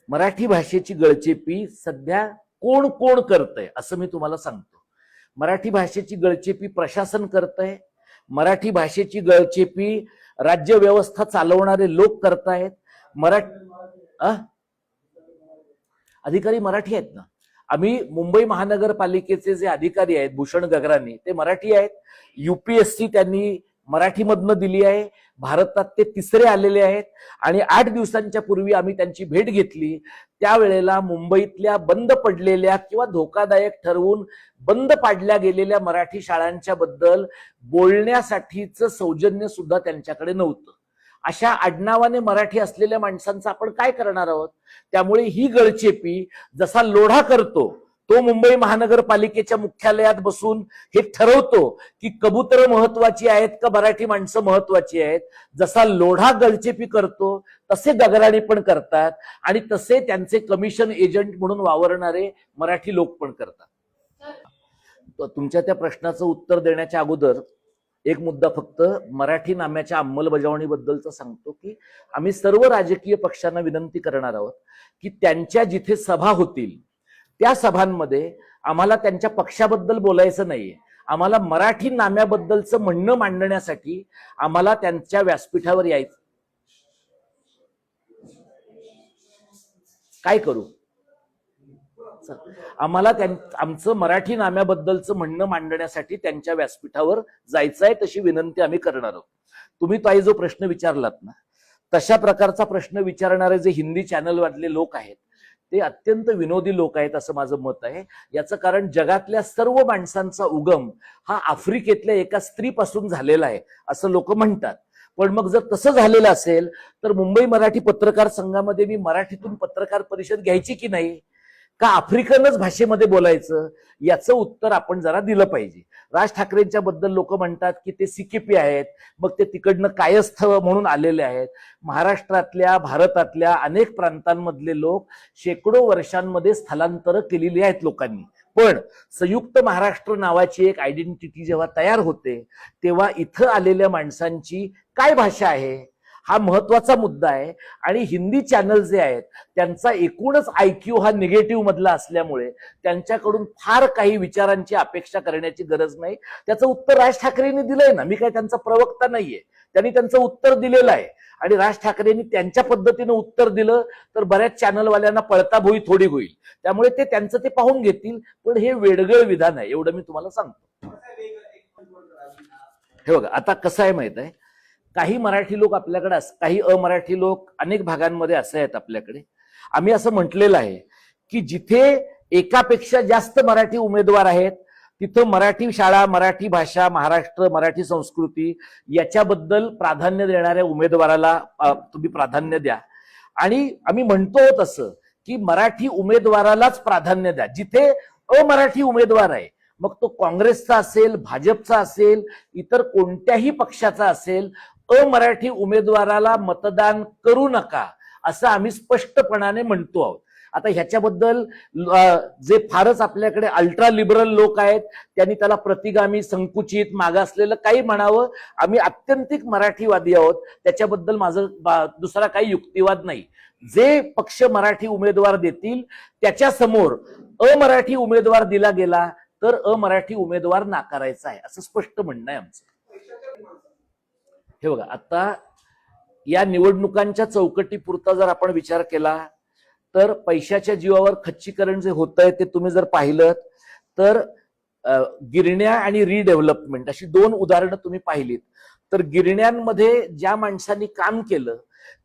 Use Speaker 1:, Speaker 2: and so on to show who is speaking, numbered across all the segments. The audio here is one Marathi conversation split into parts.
Speaker 1: मराठी भाषेची गळचेपी सध्या कोण कोण करतंय असं मी तुम्हाला सांगतो. मराठी भाषेची गळचेपी प्रशासन करतंय, मराठी भाषेची गळचेपी राज्य व्यवस्था चालवणारे लोक करतायत. अधिकारी मराठी आहेत ना. आम्ही मुंबई महानगरपालिकेचे जे अधिकारी आहेत भूषण गगरानी ते मराठी आहेत. UPSC त्यांनी मराठीमधनं दिली आहे. भारतात ते तिसरे आलेले आहेत. आणि 8 दिवसांच्या पूर्वी आम्ही त्यांची भेट घेतली. त्यावेळेला मुंबईतल्या बंद पडलेल्या किंवा धोकादायक ठरवून बंद पाडल्या गेलेल्या मराठी शाळांच्या बद्दल बोलण्यासाठीचं सौजन्य सुद्धा त्यांच्याकडे नव्हतं. अशा आडनावाने मराठी असलेल्या माणसांचं आपण काय करणार आहोत. त्यामुळे ही गळचेपी जसा लोढा करतो तो मुंबई महानगरपालिकेच्या मुख्यालयात बसून हे ठरवतो की कबुतर महत्वाची आहेत का मराठी माणसं महत्वाची आहेत, जसा लोढा गळचेपी करतो तसे गगराणी पण करतात आणि तसे त्यांचे कमिशन एजंट म्हणून वावरणारे मराठी लोक पण करतात. तुमच्या त्या प्रश्नाचं उत्तर देण्याच्या अगोदर एक मुद्दा फक्त मराठी नाम्याच्या अंमलबजावणीबद्दलचा सांगतो की आम्ही सर्व राजकीय पक्षांना विनंती करणार आहोत की त्यांच्या जिथे सभा होतील त्या सभांमध्ये आम्हाला त्यांच्या पक्षाबद्दल बोलायचं नाहीये. आम्हाला मराठी नाम्याबद्दलचं म्हणणं मांडण्यासाठी आम्हाला त्यांच्या व्यासपीठावर यायचं. काय करू, आम्हाला आमचं मराठी नाम्याबद्दलचं म्हणणं मांडण्यासाठी त्यांच्या व्यासपीठावर जायचं आहे, तशी विनंती आम्ही करणार आहोत. तुम्ही ताई जो प्रश्न विचारलात ना तशा प्रकारचा प्रश्न विचारणारे जे हिंदी चॅनलवरले लोक आहेत ते अत्यंत विनोदी लोक आहेत असं माझं मत आहे. याचं कारण जगातल्या सर्व माणसांचा उगम हा आफ्रिकेतल्या एका स्त्रीपासून झालेला आहे असं लोक म्हणतात. पण मग जर तसं झालेलं असेल तर मुंबई मराठी पत्रकार संघामध्ये मी मराठीतून पत्रकार परिषद घ्यायची की नाही, का आफ्रिकनच भाषेमध्ये बोलायचं, याचं उत्तर आपण जरा दिलं पाहिजे. राज ठाकरेंच्या बद्दल लोक म्हणतात की ते सिकिपी आहेत, मग ते तिकडनं कायस्थ म्हणून आलेले आहेत. महाराष्ट्रातल्या भारतातल्या अनेक प्रांतांमधले लोक शेकडो वर्षांमध्ये स्थलांतर केलेली आहेत लोकांनी. पण संयुक्त महाराष्ट्र नावाची एक आयडेंटिटी जेव्हा तयार होते तेव्हा इथं आलेल्या माणसांची काय भाषा आहे हा महत्वाचा मुद्दा आहे. आणि हिंदी चॅनल जे आहेत त्यांचा एकूणच IQ हा निगेटिव्ह मधला असल्यामुळे त्यांच्याकडून फार काही विचारांची अपेक्षा करण्याची गरज नाही. त्याचं उत्तर राज ठाकरेंनी दिलंय ना. मी काय त्यांचा प्रवक्ता नाहीये. त्यांनी त्यांचं उत्तर दिलेलं आहे आणि राज ठाकरेंनी त्यांच्या पद्धतीनं उत्तर दिलं तर बऱ्याच चॅनलवाल्यांना पळता भोई थोडी होईल. त्यामुळे ते त्यांचं ते पाहून घेतील. पण हे वेडगळ विधान आहे एवढं मी तुम्हाला सांगतो. हे बघा आता कसं आहे माहित आहे, काही मराठी लोक आपल्याकडे, काही अमराठी लोक अनेक भागांमध्ये असे आहेत आपल्याकडे. आम्ही असं म्हटलेलं आहे की जिथे एकापेक्षा जास्त मराठी उमेदवार आहेत तिथं मराठी शाळा, मराठी भाषा, महाराष्ट्र, मराठी संस्कृती याच्याबद्दल प्राधान्य देणाऱ्या उमेदवाराला तुम्ही प्राधान्य द्या. आणि आम्ही म्हणतो तसं की मराठी उमेदवारालाच प्राधान्य द्या. जिथे अमराठी उमेदवार आहे मग तो काँग्रेसचा असेल, भाजपचा असेल, इतर कोणत्याही पक्षाचा असेल, अमराठी उमेदवाराला मतदान करू नका असं आम्ही स्पष्टपणाने म्हणतो आहोत. आता ह्याच्याबद्दल जे फारच आपल्याकडे अल्ट्रा लिबरल लोक आहेत त्यांनी त्याला प्रतिगामी, संकुचित, मागासलेलं काही म्हणावं. आम्ही अत्यंतिक मराठीवादी आहोत, त्याच्याबद्दल माझं दुसरा काही युक्तिवाद नाही. जे पक्ष मराठी उमेदवार देतील त्याच्या समोर अमराठी उमेदवार दिला गेला तर अमराठी उमेदवार नाकारायचा आहे असं स्पष्ट म्हणणं आहे आमचं. हे बघा आता या निवडणुकांच्या चौकटीपुरता जर आपण विचार केला तर पैशाच्या जीवावर खच्चीकरण जे होत आहे ते तुम्ही जर पाहिलं तर गिरण्या आणि रिडेव्हलपमेंट अशी 2 उदाहरणं तुम्ही पाहिलीत तर गिरण्यांमध्ये ज्या माणसांनी काम केलं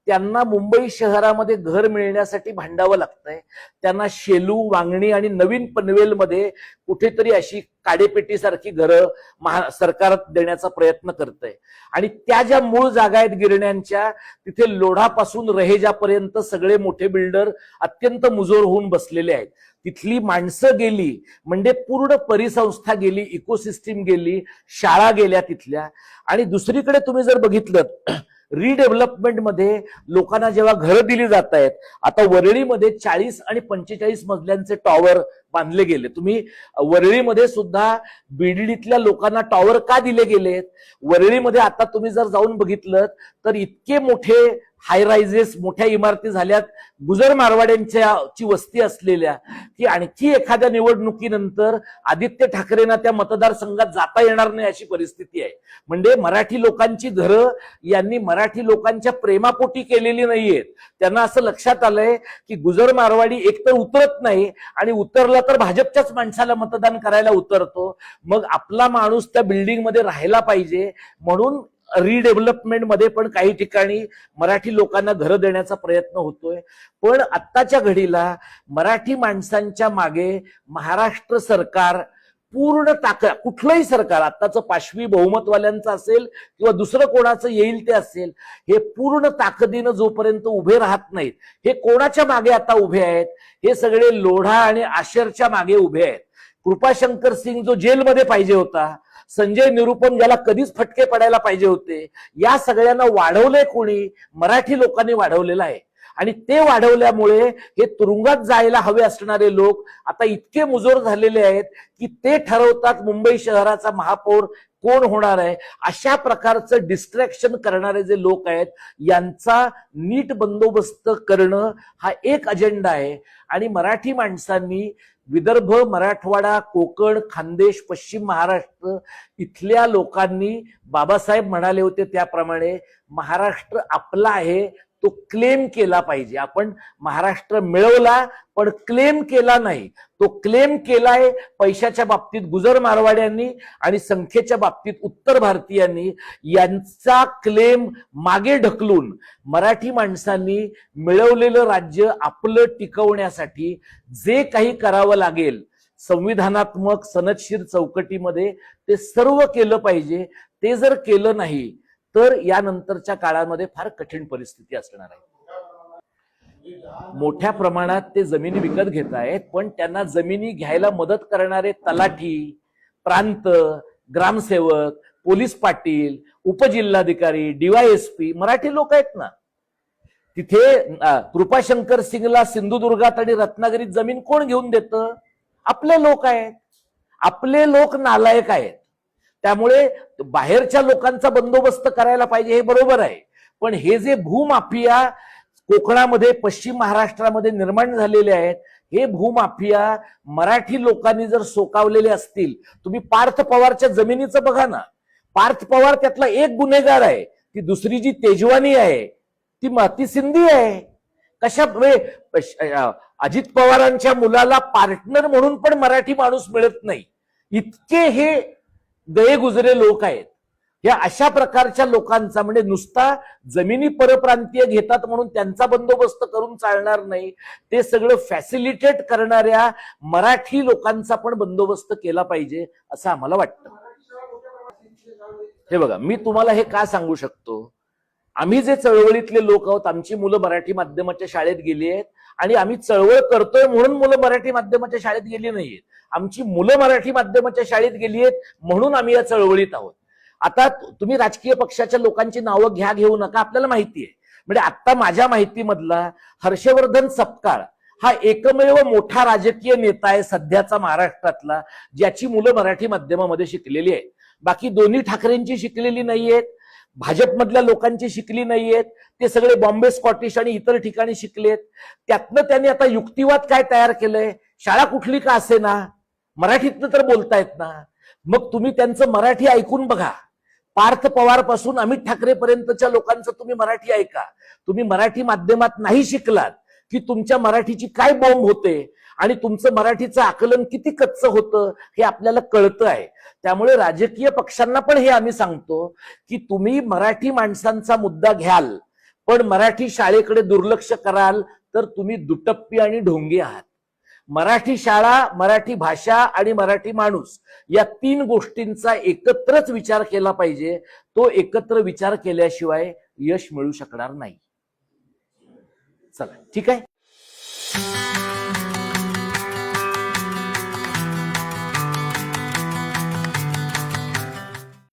Speaker 1: त्यांना मुंबई शहरामध्ये घर मिळण्यासाठी भांडावं लागतंय. त्यांना शेलू, वांगणी आणि नवीन पनवेलमध्ये कुठेतरी अशी काडेपेटीसारखी घरं सरकार देण्याचा प्रयत्न करतंय. आणि त्या ज्या मूळ जागा आहेत गिरण्यांच्या तिथे लोढापासून रहेजापर्यंत सगळे मोठे बिल्डर अत्यंत मुजोर होऊन बसलेले आहेत. तिथली माणसं गेली म्हणजे पूर्ण परिसंस्था गेली, इकोसिस्टीम गेली, शाळा गेल्या तिथल्या. आणि दुसरीकडे तुम्ही जर बघितलं रिडेव्हलपमेंट मध्ये लोकांना जेव्हा घरं दिली जात आहेत, आता वरळीमध्ये 40 आणि 45 मजल्यांचे टॉवर बांधले गेले. तुम्ही वरळीमध्ये सुद्धा बीडीतल्या लोकांना टॉवर का दिले गेलेत? वरळीमध्ये आता तुम्ही जर जाऊन बघितलं तर इतके मोठे हाय रायझेस, मोठ्या इमारती झाल्यात, गुजर मारवाड्यांची वस्ती असलेल्या, की आणखी एखाद्या निवडणुकीनंतर आदित्य ठाकरेंना त्या मतदारसंघात जाता येणार नाही अशी परिस्थिती आहे. म्हणजे मराठी लोकांची घरं यांनी मराठी लोकांच्या प्रेमापोटी केलेली नाहीयेत. त्यांना असं लक्षात आलंय की गुजर मारवाडी एकतर उतरत नाही आणि उतरला तर भाजपच्याच माणसाला मतदान करायला उतरतो. मग आपला माणूस त्या बिल्डिंगमध्ये राहायला पाहिजे म्हणून रिडेव्हलपमेंट मध्ये पण काही ठिकाणी मराठी लोकांना घरं देण्याचा प्रयत्न होतोय. पण आत्ताच्या घडीला मराठी माणसांच्या मागे महाराष्ट्र सरकार पूर्ण ताकद, कुठलंही सरकार आत्ताचं पाशवी बहुमतवाल्यांचं असेल किंवा दुसरं कोणाचं येईल ते असेल, हे पूर्ण ताकदीनं जोपर्यंत उभे राहत नाहीत, हे कोणाच्या मागे आता उभे आहेत? हे सगळे लोढा आणि आशरच्या मागे उभे आहेत. कृपाशंकर सिंग जो जेलमध्ये पाहिजे होता, संजय निरुपम ज्याला कधीच फटके पडायला पाहिजे होते, या सगळ्यांना वाढवलंय कोणी? मराठी लोकांनी वाढवलेलं आहे. आणि ते वाढवल्यामुळे हे तुरुंगात जायला हवे असणारे लोक आता इतके मुजोर झालेले आहेत की ते ठरवतात मुंबई शहराचा महापौर कोण होणार आहे. अशा प्रकारचं डिस्ट्रॅक्शन करणारे जे लोक आहेत यांचा नीट बंदोबस्त करणं हा एक अजेंडा आहे. आणि मराठी माणसांनी विदर्भ, मराठवाडा, कोकण, खानदेश, पश्चिम महाराष्ट्र इथल्या लोकांनी बाबासाहेब म्हणाले होते त्याप्रमाणे महाराष्ट्र आपला आहे तो क्लेम केला पाहिजे. आपण महाराष्ट्र मिळवला पण क्लेम केला नाही. तो क्लेम केलाय पैशाच्या बाबतीत गुजर मारवाड्यांनी आणि संख्येच्या बाबतीत उत्तर भारतीयांनी. यांचा क्लेम मागे ढकलून मराठी माणसांनी मिळवलेलं राज्य आपलं टिकवण्यासाठी जे काही करावं लागेल संविधानात्मक सनदशीर चौकटीमध्ये ते सर्व केलं पाहिजे. ते जर केलं नाही तर यानंतरच्या काळामध्ये फार कठीण परिस्थिती असणार आहे. मोठ्या प्रमाणात ते जमिनी विकत घेत आहेत, पण त्यांना जमिनी घ्यायला मदत करणारे तलाठी, प्रांत, ग्रामसेवक, पोलीस पाटील, उपजिल्हाधिकारी, DYSP मराठी लोक आहेत ना. तिथे कृपाशंकर सिंगला सिंधुदुर्गात आणि रत्नागिरीत जमीन कोण घेऊन देतं? आपले लोक आहेत. आपले लोक नालायक आहेत. त्यामुळे बाहेरच्या लोकांचा बंदोबस्त करायला पाहिजे हे बरोबर आहे. पण हे जे भूमाफिया कोकणामध्ये, पश्चिम महाराष्ट्रामध्ये निर्माण झालेले आहेत, हे भूमाफिया मराठी लोकांनी जर सोकावलेले असतील, तुम्ही पार्थ पवारच्या जमिनीचं बघा ना. पार्थ पवार त्यातला एक गुन्हेगार आहे. ती दुसरी जी तेजवानी आहे ती सिंधी आहे. कशा अजित पवारांच्या मुलाला पार्टनर म्हणून पण मराठी माणूस मिळत नाही. इतके हे गये गुजरे लोक आहेत. या अशा प्रकारच्या लोकांचा म्हणजे नुसता जमिनी परप्रांतीय घेतात म्हणून त्यांचा बंदोबस्त करून चालणार नाही. ते सगळं फॅसिलिटेट करणाऱ्या मराठी लोकांचा पण बंदोबस्त केला पाहिजे असं आम्हाला वाटतं. हे बघा, मी तुम्हाला हे का सांगू शकतो? आम्ही जे चळवळीतले लोक आहोत, आमची मुलं मराठी माध्यमाच्या शाळेत गेली आहेत आणि आम्ही चळवळ करतोय म्हणून मुलं मराठी माध्यमाच्या शाळेत गेली नाहीयेत. आमची मुलं मराठी माध्यमाच्या शाळेत गेली आहेत म्हणून आम्ही या चळवळीत आहोत. आता तुम्ही राजकीय पक्षाच्या लोकांची नावं घेऊ नका, आपल्याला माहिती आहे. म्हणजे आता माझ्या माहितीमधला हर्षवर्धन सपकाळ हा एकमेव मोठा राजकीय नेता आहे सध्याचा महाराष्ट्रातला, ज्याची मुलं मराठी माध्यमामध्ये शिकलेली आहेत. बाकी दोन्ही ठाकरेंची शिकलेली नाहीयेत, भाजपमधल्या लोकांची शिकली नाहीयेत. ते सगळे बॉम्बे, स्कॉटिश आणि इतर ठिकाणी शिकलेत. त्यातनं त्यांनी आता युक्तिवाद काय तयार केलंय? शाळा कुठली का असे ना, मराठीतनं तर बोलतायत ना. मग तुम्ही त्यांचं मराठी ऐकून बघा. पार्थ पवार पासून अमित ठाकरे पर्यंतच्या लोकांचं तुम्ही मराठी ऐका. तुम्ही मराठी माध्यमात नाही शिकलात की तुमच्या मराठीची काय बॉम्ब होते आणि तुमचं मराठीचं आकलन किती कच्चं होतं हे आपल्याला कळतं आहे. त्यामुळे राजकीय पक्षांना पण हे आम्ही सांगतो की तुम्ही मराठी माणसांचा मुद्दा घ्याल पण मराठी शाळेकडे दुर्लक्ष कराल तर तुम्ही दुटप्पी आणि ढोंगी आहात. मराठी शाळा, मराठी भाषा आणि मराठी माणूस या तीन गोष्टींचा एकत्रच विचार केला पाहिजे. तो एकत्र विचार केल्याशिवाय यश मिळू शकणार नाही. चला, ठीक आहे.